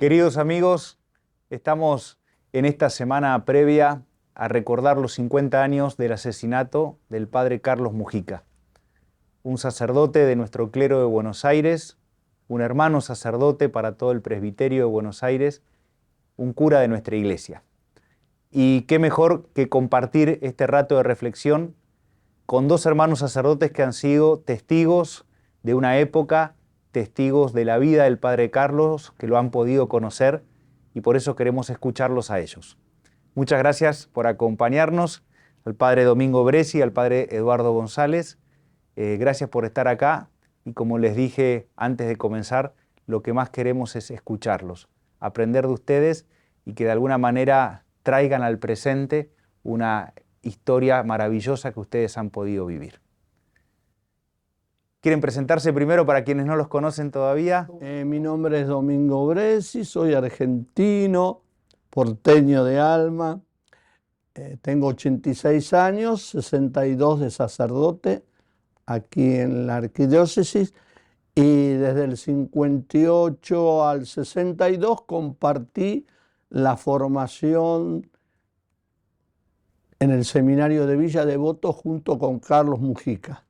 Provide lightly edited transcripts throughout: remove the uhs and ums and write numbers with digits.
Queridos amigos, estamos en esta semana previa a recordar los 50 años del asesinato del padre Carlos Mujica, un sacerdote de nuestro clero de Buenos Aires, un hermano sacerdote para todo el presbiterio de Buenos Aires, un cura de nuestra iglesia. Y qué mejor que compartir este rato de reflexión con dos hermanos sacerdotes que han sido testigos de una época, testigos de la vida del padre Carlos, que lo han podido conocer, y por eso queremos escucharlos a ellos. Muchas gracias por acompañarnos, al padre Domingo Bresi, al padre Eduardo González. Gracias por estar acá, y como les dije antes de comenzar, lo que más queremos es escucharlos, aprender de ustedes y que de alguna manera traigan al presente una historia maravillosa que ustedes han podido vivir. ¿Quieren presentarse primero para quienes no los conocen todavía? Mi nombre es Domingo Bresi, soy argentino, porteño de alma. Tengo 86 años, 62 de sacerdote aquí en la arquidiócesis, y desde el 58 al 62 compartí la formación en el seminario de Villa Devoto junto con Carlos Mujica.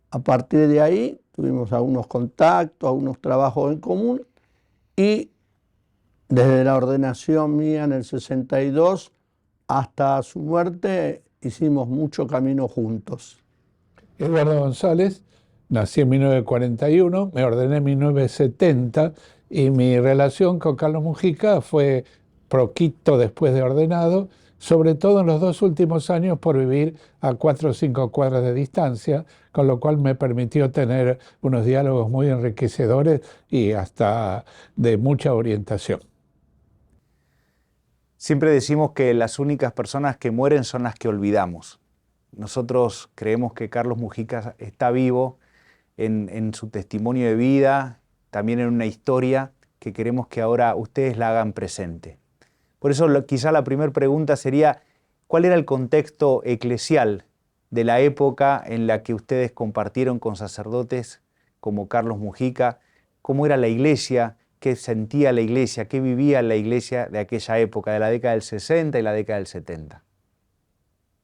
A partir de ahí tuvimos algunos contactos, algunos trabajos en común, y desde la ordenación mía en el 62 hasta su muerte hicimos mucho camino juntos. Eduardo González, nací en 1941, me ordené en 1970 y mi relación con Carlos Mujica fue poquito después de ordenado, sobre todo en los 2 últimos años por vivir a 4 o 5 cuadras de distancia, con lo cual me permitió tener unos diálogos muy enriquecedores y hasta de mucha orientación. Siempre decimos que las únicas personas que mueren son las que olvidamos. Nosotros creemos que Carlos Mujica está vivo en su testimonio de vida, también en una historia que queremos que ahora ustedes la hagan presente. Por eso quizá la primera pregunta sería, ¿cuál era el contexto eclesial de la época en la que ustedes compartieron con sacerdotes como Carlos Mujica? ¿Cómo era la iglesia? ¿Qué sentía la iglesia? ¿Qué vivía la iglesia de aquella época, de la década del 60 y la década del 70?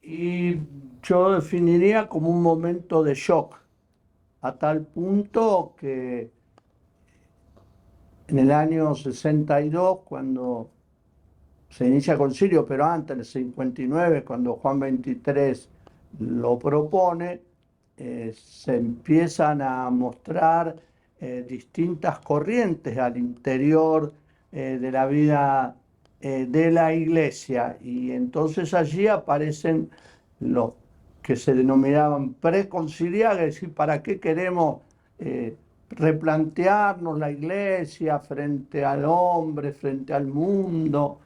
Y yo definiría como un momento de shock, a tal punto que en el año 62, cuando se inicia el concilio, pero antes, en el 59, cuando Juan XXIII lo propone, se empiezan a mostrar distintas corrientes al interior de la vida de la iglesia, y entonces allí aparecen los que se denominaban preconciliares, es decir, ¿para qué queremos replantearnos la iglesia frente al hombre, frente al mundo?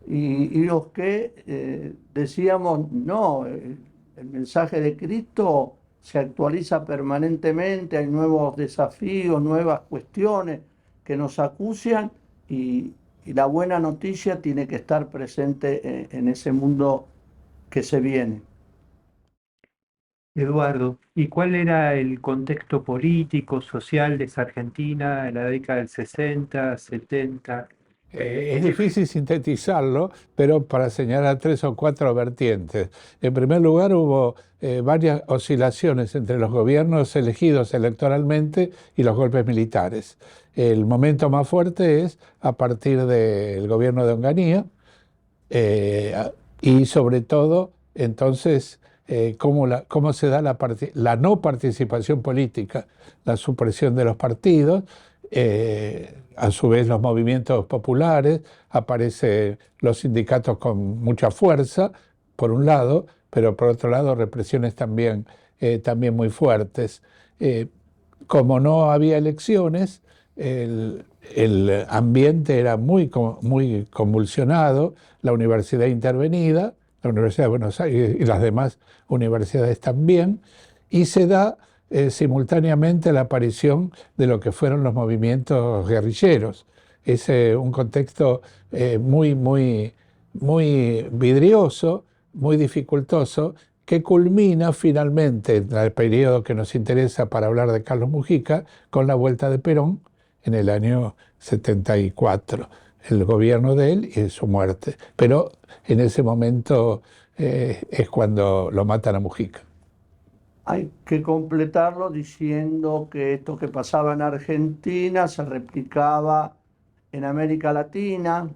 Y los que decíamos, no, el mensaje de Cristo se actualiza permanentemente, hay nuevos desafíos, nuevas cuestiones que nos acucian, y la buena noticia tiene que estar presente en ese mundo que se viene. Eduardo, ¿y cuál era el contexto político, social de esa Argentina en la década del 60, 70? Es difícil sintetizarlo, pero para señalar 3 o 4 vertientes. En primer lugar, hubo varias oscilaciones entre los gobiernos elegidos electoralmente y los golpes militares. El momento más fuerte es a partir del gobierno de Onganía y sobre todo, entonces, cómo se da la no participación política, la supresión de los partidos. A su vez los movimientos populares, aparecen los sindicatos con mucha fuerza, por un lado, pero por otro lado represiones también muy fuertes. Como no había elecciones, el ambiente era muy convulsionado, la universidad intervenida, la Universidad de Buenos Aires y las demás universidades también, y se da simultáneamente la aparición de lo que fueron los movimientos guerrilleros. Es un contexto muy vidrioso, muy dificultoso, que culmina finalmente en el periodo que nos interesa para hablar de Carlos Mujica con la vuelta de Perón en el año 74, el gobierno de él y su muerte. Pero en ese momento es cuando lo matan a Mujica. Hay que completarlo diciendo que esto que pasaba en Argentina se replicaba en América Latina.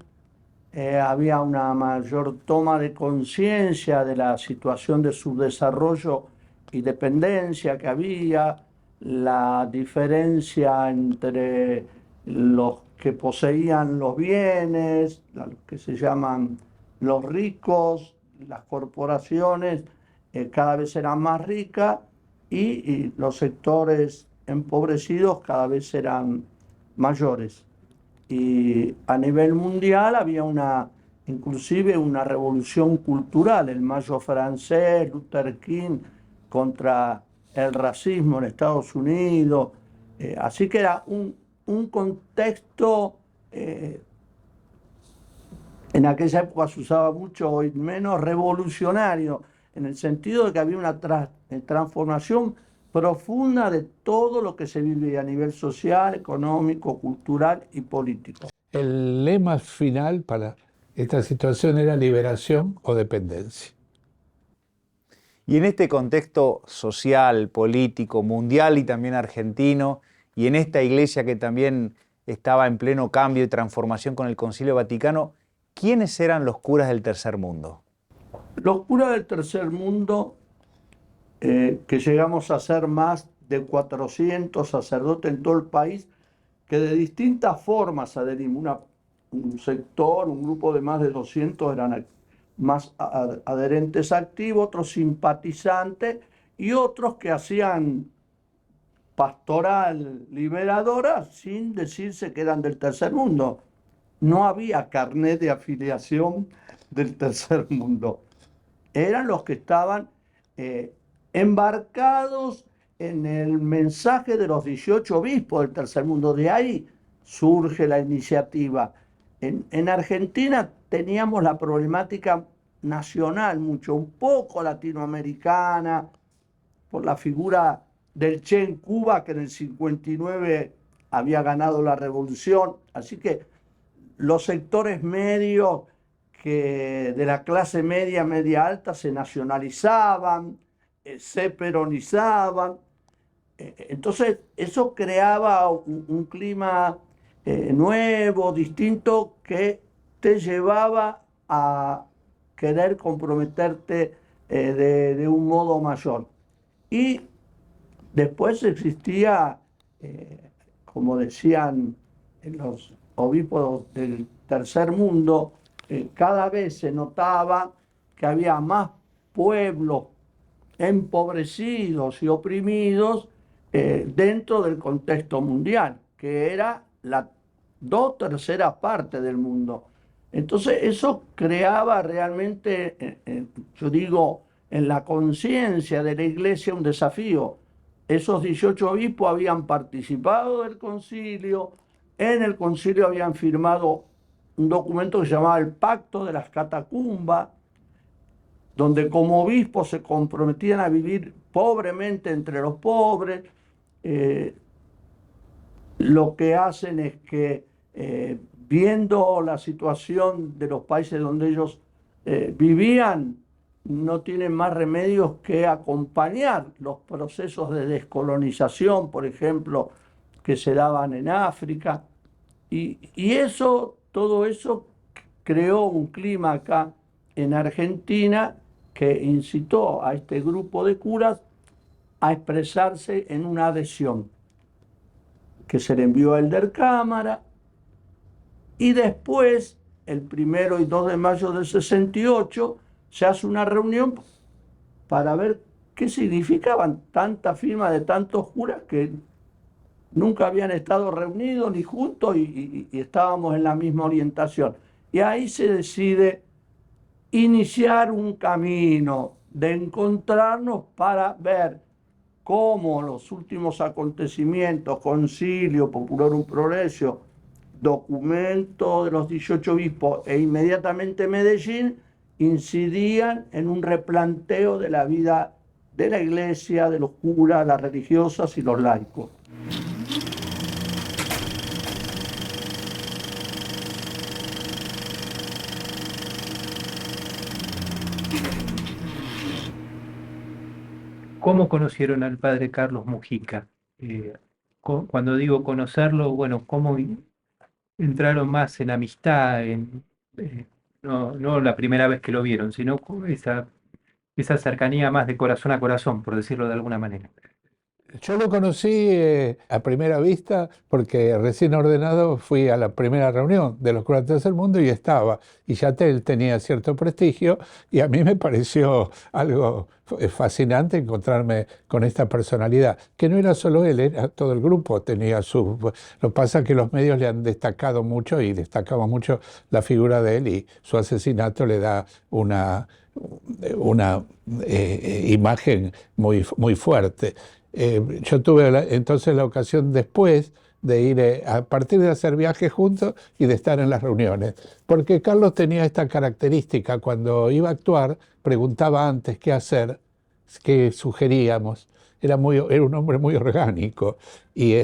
Había una mayor toma de conciencia de la situación de subdesarrollo y dependencia que había, la diferencia entre los que poseían los bienes, los que se llaman los ricos, las corporaciones cada vez eran más ricas y los sectores empobrecidos cada vez eran mayores. Y a nivel mundial había inclusive una revolución cultural, el Mayo francés, Luther King contra el racismo en Estados Unidos. Así que era un contexto, en aquella época se usaba mucho, hoy menos, revolucionario, en el sentido de que había una transformación profunda de todo lo que se vive a nivel social, económico, cultural y político. El lema final para esta situación era liberación o dependencia. Y en este contexto social, político, mundial y también argentino, y en esta iglesia que también estaba en pleno cambio y transformación con el Concilio Vaticano, ¿quiénes eran los curas del tercer mundo? Los curas del tercer mundo, que llegamos a ser más de 400 sacerdotes en todo el país, que de distintas formas adherimos. Un sector, un grupo de más de 200 eran más adherentes activos, otros simpatizantes y otros que hacían pastoral liberadora sin decirse que eran del tercer mundo. No había carnet de afiliación del tercer mundo. Eran los que estaban embarcados en el mensaje de los 18 obispos del tercer mundo. De ahí surge la iniciativa. En Argentina teníamos la problemática nacional mucho, un poco latinoamericana, por la figura del Che en Cuba, que en el 59 había ganado la revolución. Así que los sectores medios de la clase media, media alta, se nacionalizaban, se peronizaban. Entonces eso creaba un clima nuevo, distinto, que te llevaba a querer comprometerte de un modo mayor. Y después existía, como decían los obispos del tercer mundo, cada vez se notaba que había más pueblos empobrecidos y oprimidos dentro del contexto mundial, que era la 2/3 parte del mundo. Entonces eso creaba realmente, yo digo, en la conciencia de la Iglesia un desafío. Esos 18 obispos habían participado del concilio, en el concilio habían firmado un documento que se llamaba el Pacto de las Catacumbas, donde como obispos se comprometían a vivir pobremente entre los pobres. Lo que hacen es que, viendo la situación de los países donde ellos vivían, no tienen más remedios que acompañar los procesos de descolonización, por ejemplo, que se daban en África. Y todo eso creó un clima acá en Argentina que incitó a este grupo de curas a expresarse en una adhesión que se le envió a Elder Cámara, y después, el 1 y 2 de mayo del 68, se hace una reunión para ver qué significaban tantas firmas de tantos curas que nunca habían estado reunidos ni juntos y estábamos en la misma orientación. Y ahí se decide iniciar un camino de encontrarnos para ver cómo los últimos acontecimientos, Concilio Populorum Progressio, documento de los 18 obispos e inmediatamente Medellín, incidían en un replanteo de la vida de la Iglesia, de los curas, las religiosas y los laicos. ¿Cómo conocieron al padre Carlos Mujica? Cuando digo conocerlo, bueno, ¿cómo entraron más en amistad, no la primera vez que lo vieron, sino esa cercanía más de corazón a corazón, por decirlo de alguna manera? Yo lo conocí a primera vista porque recién ordenado fui a la primera reunión de los curas del Tercer Mundo y estaba, y ya él tenía cierto prestigio y a mí me pareció algo fascinante encontrarme con esta personalidad, que no era solo él, era todo el grupo, tenía su... Lo que pasa es que los medios le han destacado mucho y destacamos mucho la figura de él y su asesinato le da una imagen muy fuerte. Yo tuve entonces la ocasión después de ir, a partir de hacer viajes juntos y de estar en las reuniones, porque Carlos tenía esta característica: cuando iba a actuar preguntaba antes qué hacer, qué sugeríamos. Era un hombre muy orgánico y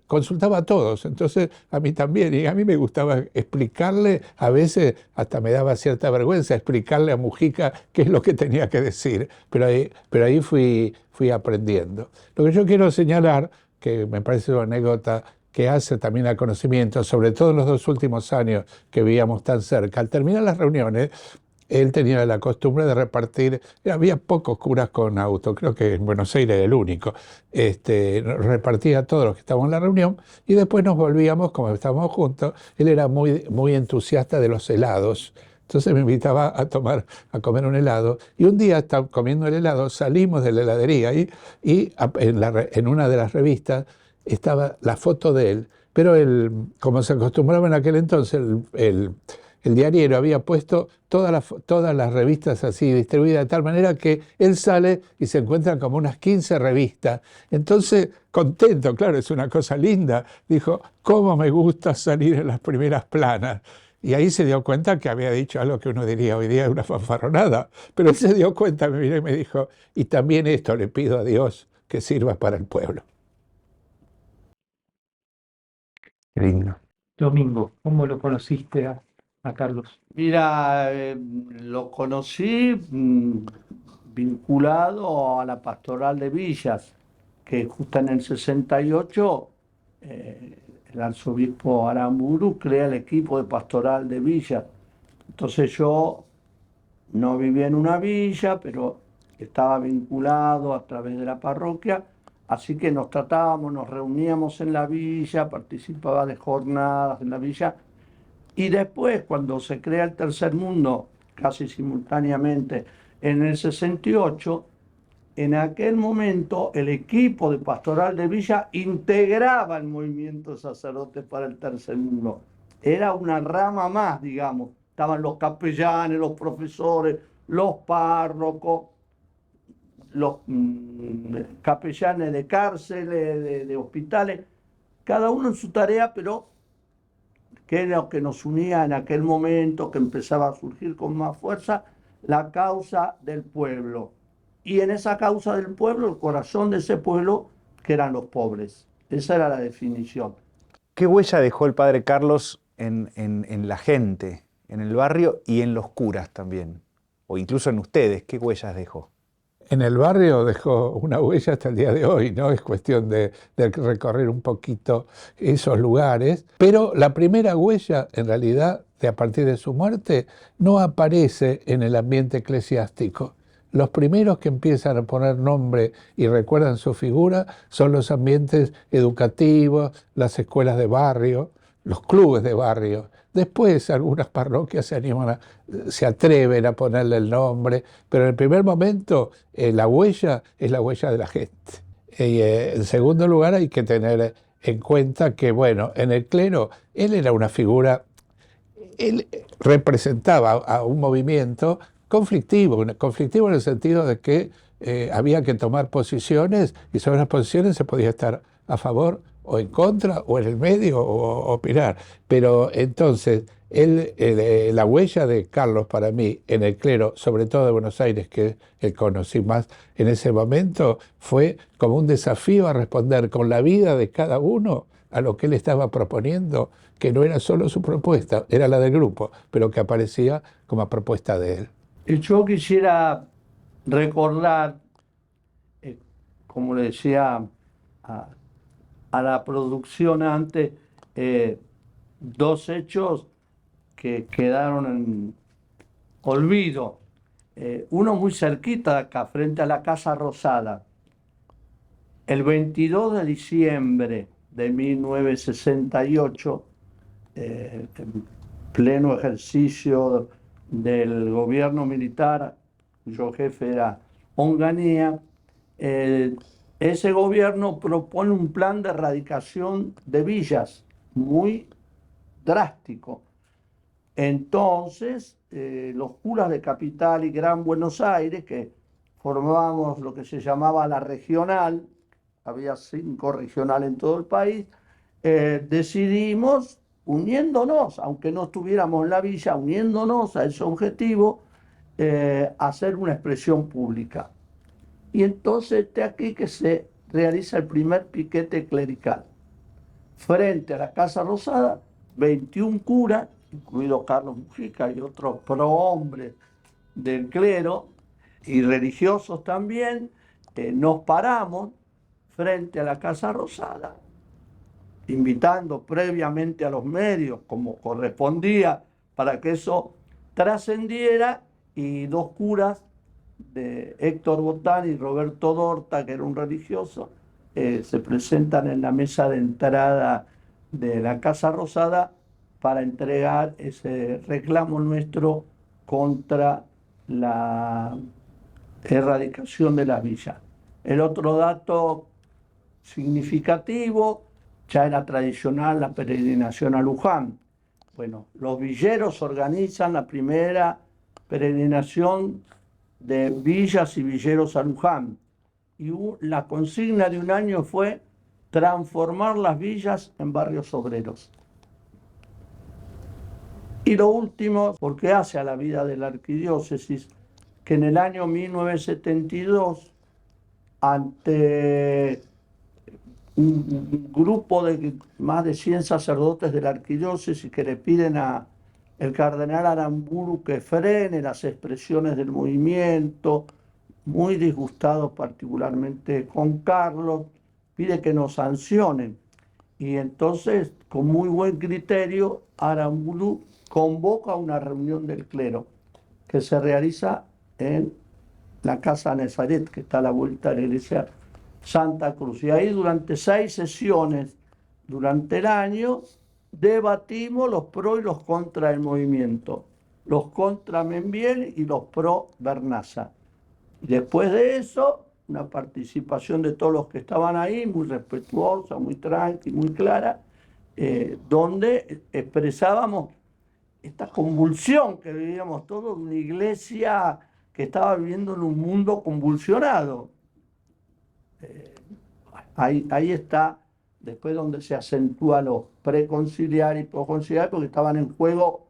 consultaba a todos, entonces a mí también, y a mí me gustaba explicarle, a veces hasta me daba cierta vergüenza explicarle a Mujica qué es lo que tenía que decir, pero ahí fui aprendiendo. Lo que yo quiero señalar, que me parece una anécdota que hace también al conocimiento, sobre todo en los 2 últimos años que vivíamos tan cerca, al terminar las reuniones, él tenía la costumbre de repartir, había pocos curas con auto, creo que en Buenos Aires era el único, repartía a todos los que estaban en la reunión y después nos volvíamos, como estábamos juntos. Él era muy entusiasta de los helados, entonces me invitaba a comer un helado, y un día estaba comiendo el helado, salimos de la heladería y en una de las revistas estaba la foto de él, pero como se acostumbraba en aquel entonces, el diariero había puesto todas las revistas así distribuidas de tal manera que él sale y se encuentran como unas 15 revistas. Entonces, contento, claro, es una cosa linda, dijo: ¿cómo me gusta salir en las primeras planas? Y ahí se dio cuenta que había dicho algo que uno diría hoy día una fanfarronada, pero él se dio cuenta, me miró y me dijo: y también esto le pido a Dios, que sirva para el pueblo. Qué lindo. Domingo, ¿cómo lo conociste a Carlos? Mira, lo conocí vinculado a la pastoral de Villas, que justo en el 68 el arzobispo Aramburu crea el equipo de pastoral de Villas. Entonces yo no vivía en una villa, pero estaba vinculado a través de la parroquia, así que nos tratábamos, nos reuníamos en la villa, participaba de jornadas en la villa. Y después, cuando se crea el Tercer Mundo, casi simultáneamente, en el 68, en aquel momento el equipo de pastoral de Villa integraba el movimiento de sacerdotes para el Tercer Mundo. Era una rama más, digamos. Estaban los capellanes, los profesores, los párrocos, los capellanes de cárceles, de hospitales, cada uno en su tarea, pero que era lo que nos unía en aquel momento, que empezaba a surgir con más fuerza, la causa del pueblo. Y en esa causa del pueblo, el corazón de ese pueblo, que eran los pobres. Esa era la definición. ¿Qué huella dejó el padre Carlos en la gente, en el barrio y en los curas también? O incluso en ustedes, ¿qué huellas dejó? En el barrio dejó una huella hasta el día de hoy, ¿no? Es cuestión de recorrer un poquito esos lugares. Pero la primera huella, en realidad, a partir de su muerte, no aparece en el ambiente eclesiástico. Los primeros que empiezan a poner nombre y recuerdan su figura son los ambientes educativos, las escuelas de barrio, los clubes de barrio. Después algunas parroquias se atreven a ponerle el nombre, pero en el primer momento la huella es la huella de la gente. En segundo lugar, hay que tener en cuenta que, bueno, en el clero él era una figura, él representaba a un movimiento conflictivo en el sentido de que había que tomar posiciones, y sobre las posiciones se podía estar a favor o en contra, o en el medio, o opinar. Pero entonces, la huella de Carlos para mí en el clero, sobre todo de Buenos Aires, que conocí más en ese momento, fue como un desafío a responder con la vida de cada uno a lo que él estaba proponiendo, que no era solo su propuesta, era la del grupo, pero que aparecía como propuesta de él. Yo quisiera recordar como le decía a la producción antes, dos hechos que quedaron en olvido. Uno muy cerquita de acá, frente a la Casa Rosada. El 22 de diciembre de 1968, en pleno ejercicio del gobierno militar, cuyo jefe era Onganía, ese gobierno propone un plan de erradicación de villas muy drástico. Entonces, los curas de Capital y Gran Buenos Aires, que formábamos lo que se llamaba la regional, había 5 regionales en todo el país, decidimos, uniéndonos, aunque no estuviéramos en la villa, uniéndonos a ese objetivo, hacer una expresión pública. Y entonces está aquí que se realiza el primer piquete clerical. Frente a la Casa Rosada, 21 curas, incluido Carlos Mujica y otros prohombres del clero y religiosos también, nos paramos frente a la Casa Rosada, invitando previamente a los medios, como correspondía, para que eso trascendiera, y 2 curas, de Héctor Botán y Roberto Dorta, que era un religioso, se presentan en la mesa de entrada de la Casa Rosada para entregar ese reclamo nuestro contra la erradicación de la villa. El otro dato significativo, ya era tradicional la peregrinación a Luján. Bueno, los villeros organizan la primera peregrinación de villas y villeros a Luján. Y la consigna de un año fue transformar las villas en barrios obreros. Y lo último, porque hace a la vida de la arquidiócesis, que en el año 1972, ante un grupo de más de 100 sacerdotes de la arquidiócesis que le piden al cardenal Aramburu que frene las expresiones del movimiento, muy disgustado particularmente con Carlos, pide que nos sancionen. Y entonces, con muy buen criterio, Aramburu convoca una reunión del clero que se realiza en la Casa Nazaret, que está a la vuelta de la iglesia Santa Cruz. Y ahí durante 6 sesiones durante el año debatimos los pro y los contra del movimiento, los contra Membiel y los pro Vernaza. Después de eso, una participación de todos los que estaban ahí, muy respetuosa, muy tranquila, muy clara, donde expresábamos esta convulsión que vivíamos todos, de una iglesia que estaba viviendo en un mundo convulsionado. Ahí está después donde se acentúa lo preconciliar y posconciliar, porque estaban en juego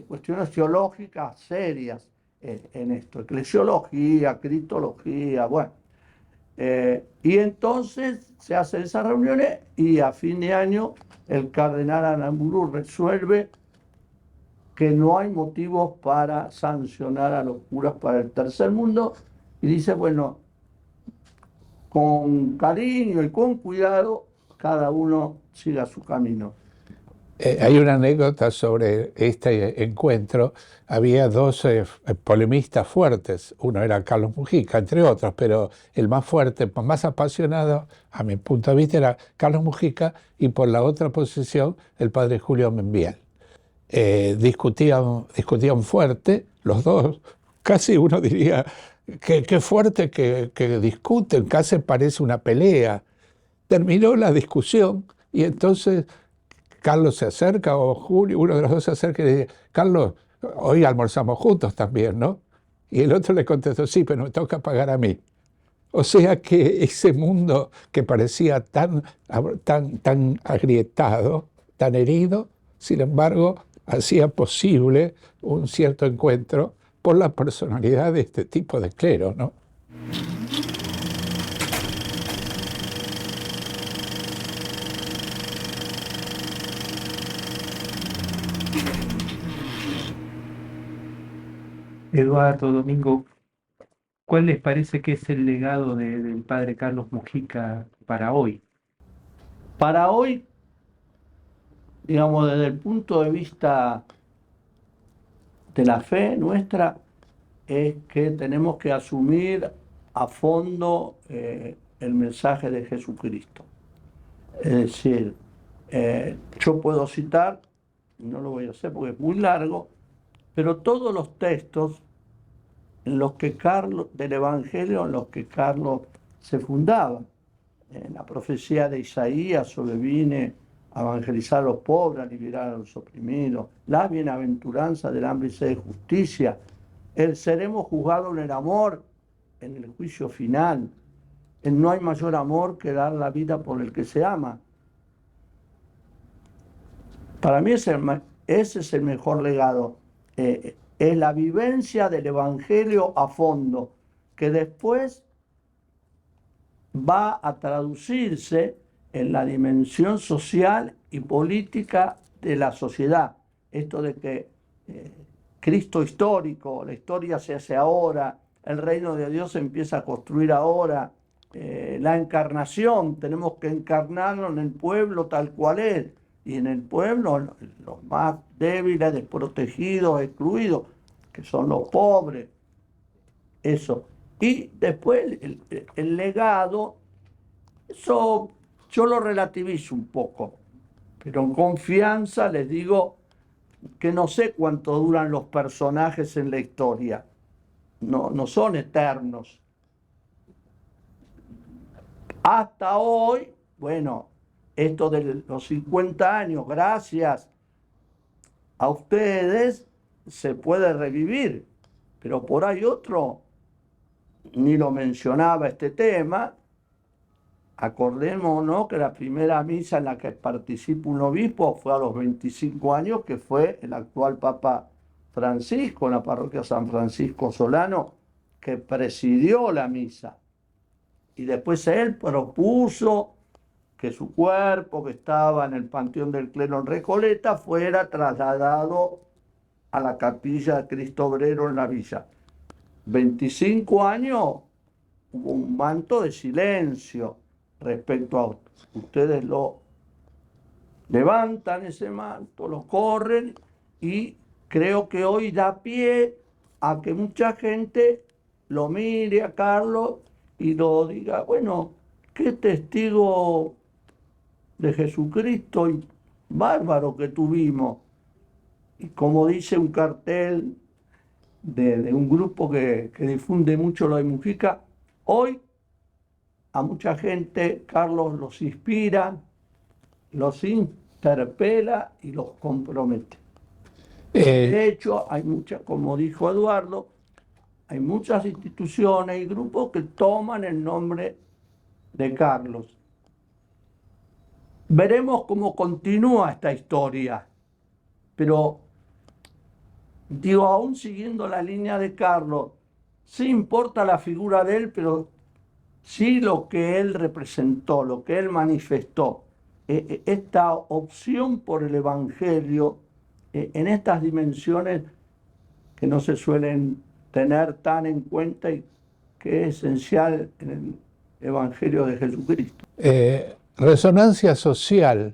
cuestiones teológicas serias en esto, eclesiología, cristología, bueno. Y entonces se hacen esas reuniones y a fin de año el cardenal Aramburu resuelve que no hay motivos para sancionar a los curas para el tercer mundo y dice, bueno, con cariño y con cuidado, cada uno siga su camino. Hay una anécdota sobre este encuentro. Había 2 polemistas fuertes. Uno era Carlos Mujica, entre otros, pero el más fuerte, más apasionado, a mi punto de vista, era Carlos Mujica, y por la otra posición, el padre Julio Membiel. Discutían fuerte, los dos, casi uno diría, qué fuerte que discuten, casi parece una pelea. Terminó la discusión y entonces Carlos se acerca, o Julio, uno de los dos se acerca y le dice, Carlos, hoy almorzamos juntos también, ¿no? Y el otro le contestó, sí, pero me toca pagar a mí. O sea que ese mundo que parecía tan agrietado, tan herido, sin embargo, hacía posible un cierto encuentro por la personalidad de este tipo de clero, ¿no? Eduardo, Domingo, ¿Cuál les parece que es el legado del padre Carlos Mujica para hoy? Para hoy, digamos, desde el punto de vista de la fe nuestra, es que tenemos que asumir a fondo el mensaje de Jesucristo. Es decir, yo puedo citar, no lo voy a hacer porque es muy largo, pero todos los textos en los que del Evangelio en los que Carlos se fundaba. En la profecía de Isaías sobrevine a evangelizar a los pobres, a liberar a los oprimidos, la bienaventuranza del hambre y sed de justicia, el seremos juzgados en el amor, en el juicio final. No hay mayor amor que dar la vida por el que se ama. Para mí ese es el mejor legado. Es la vivencia del Evangelio a fondo, que después va a traducirse en la dimensión social y política de la sociedad. Esto de que Cristo histórico, la historia se hace ahora, el reino de Dios se empieza a construir ahora, la encarnación, tenemos que encarnarlo en el pueblo tal cual es, y en el pueblo los más débiles, desprotegidos, excluidos, que son los pobres, eso. Y después el legado, eso yo lo relativizo un poco, pero en confianza les digo que no sé cuánto duran los personajes en la historia, no son eternos. Hasta hoy, bueno, esto de los 50 años, gracias a ustedes, se puede revivir, pero por ahí otro ni lo mencionaba este tema. Acordémonos que la primera misa en la que participa un obispo fue a los 25 años, que fue el actual Papa Francisco, en la parroquia San Francisco Solano, que presidió la misa. Y después él propuso que su cuerpo, que estaba en el Panteón del Clero en Recoleta, fuera trasladado a la capilla de Cristo Obrero en la villa. 25 años hubo un manto de silencio respecto a ustedes lo levantan ese manto, lo corren, y creo que hoy da pie a que mucha gente lo mire a Carlos y lo diga, bueno, qué testigo de Jesucristo y bárbaro que tuvimos. Y como dice un cartel de un grupo que difunde mucho lo de Mujica, hoy a mucha gente Carlos los inspira, los interpela y los compromete. De hecho, hay muchas, como dijo Eduardo, hay muchas instituciones y grupos que toman el nombre de Carlos. Veremos cómo continúa esta historia, pero digo, aún siguiendo la línea de Carlos, sí importa la figura de él, pero sí lo que él representó, lo que él manifestó. Esta opción por el Evangelio en estas dimensiones que no se suelen tener tan en cuenta y que es esencial en el Evangelio de Jesucristo. Resonancia social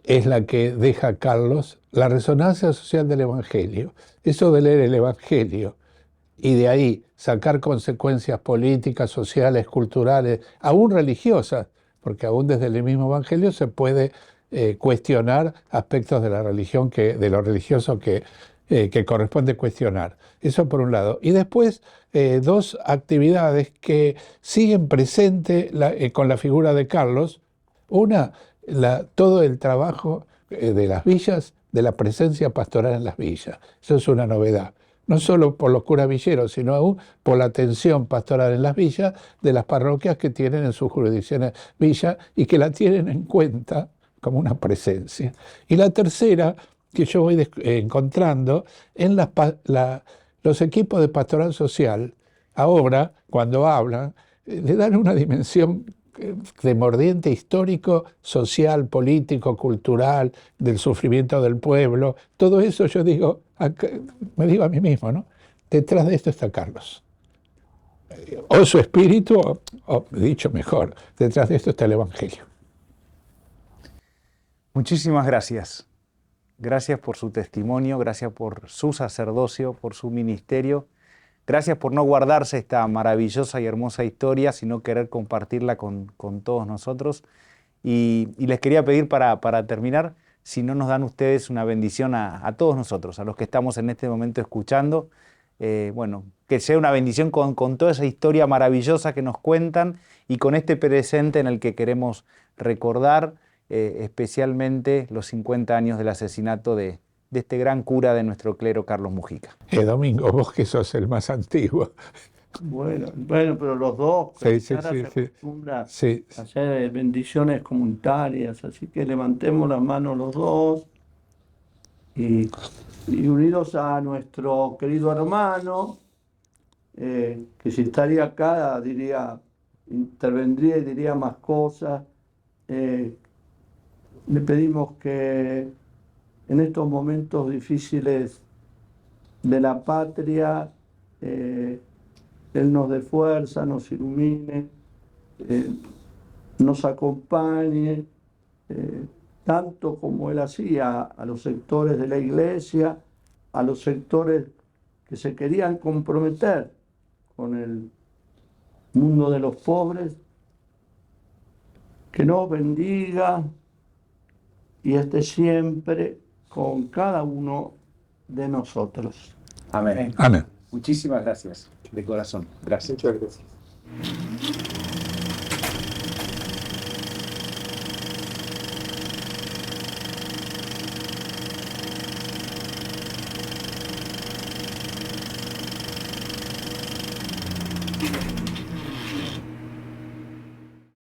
es la que deja Carlos, la resonancia social del Evangelio. Eso de leer el Evangelio y de ahí sacar consecuencias políticas, sociales, culturales, aún religiosas, porque aún desde el mismo Evangelio se puede cuestionar aspectos de la religión, de lo religioso que corresponde cuestionar. Eso por un lado. Y después dos actividades que siguen presentes con la figura de Carlos. Una, todo el trabajo de las villas, de la presencia pastoral en las villas. Eso es una novedad. No solo por los curas villeros, sino aún por la atención pastoral en las villas de las parroquias que tienen en sus jurisdicciones villas y que la tienen en cuenta como una presencia. Y la tercera, que yo voy encontrando en los equipos de pastoral social, ahora, cuando hablan, le dan una dimensión de mordiente histórico, social, político, cultural, del sufrimiento del pueblo. Todo eso yo digo, me digo a mí mismo, ¿no? Detrás de esto está Carlos. o su espíritu, o dicho mejor, detrás de esto está el Evangelio. Muchísimas gracias. Gracias por su testimonio, gracias por su sacerdocio, por su ministerio. Gracias por no guardarse esta maravillosa y hermosa historia, sino querer compartirla con todos nosotros. Y les quería pedir para terminar, si no nos dan ustedes una bendición a todos nosotros, a los que estamos en este momento escuchando, bueno, que sea una bendición con toda esa historia maravillosa que nos cuentan y con este presente en el que queremos recordar especialmente los 50 años del asesinato de este gran cura de nuestro clero, Carlos Mujica. Domingo, vos que sos el más antiguo. Bueno, pero los dos, Sí, sí, ahora sí, se sí. acostumbra Sí, a hacer bendiciones comunitarias, así que levantemos las manos los dos y unidos a nuestro querido hermano, que si estaría acá intervendría y diría más cosas. Le pedimos que en estos momentos difíciles de la patria, Él nos dé fuerza, nos ilumine, nos acompañe, tanto como Él hacía a los sectores de la iglesia, a los sectores que se querían comprometer con el mundo de los pobres, que nos bendiga y esté siempre con cada uno de nosotros. Amén. amén. Muchísimas gracias, de corazón. Gracias. Muchas gracias.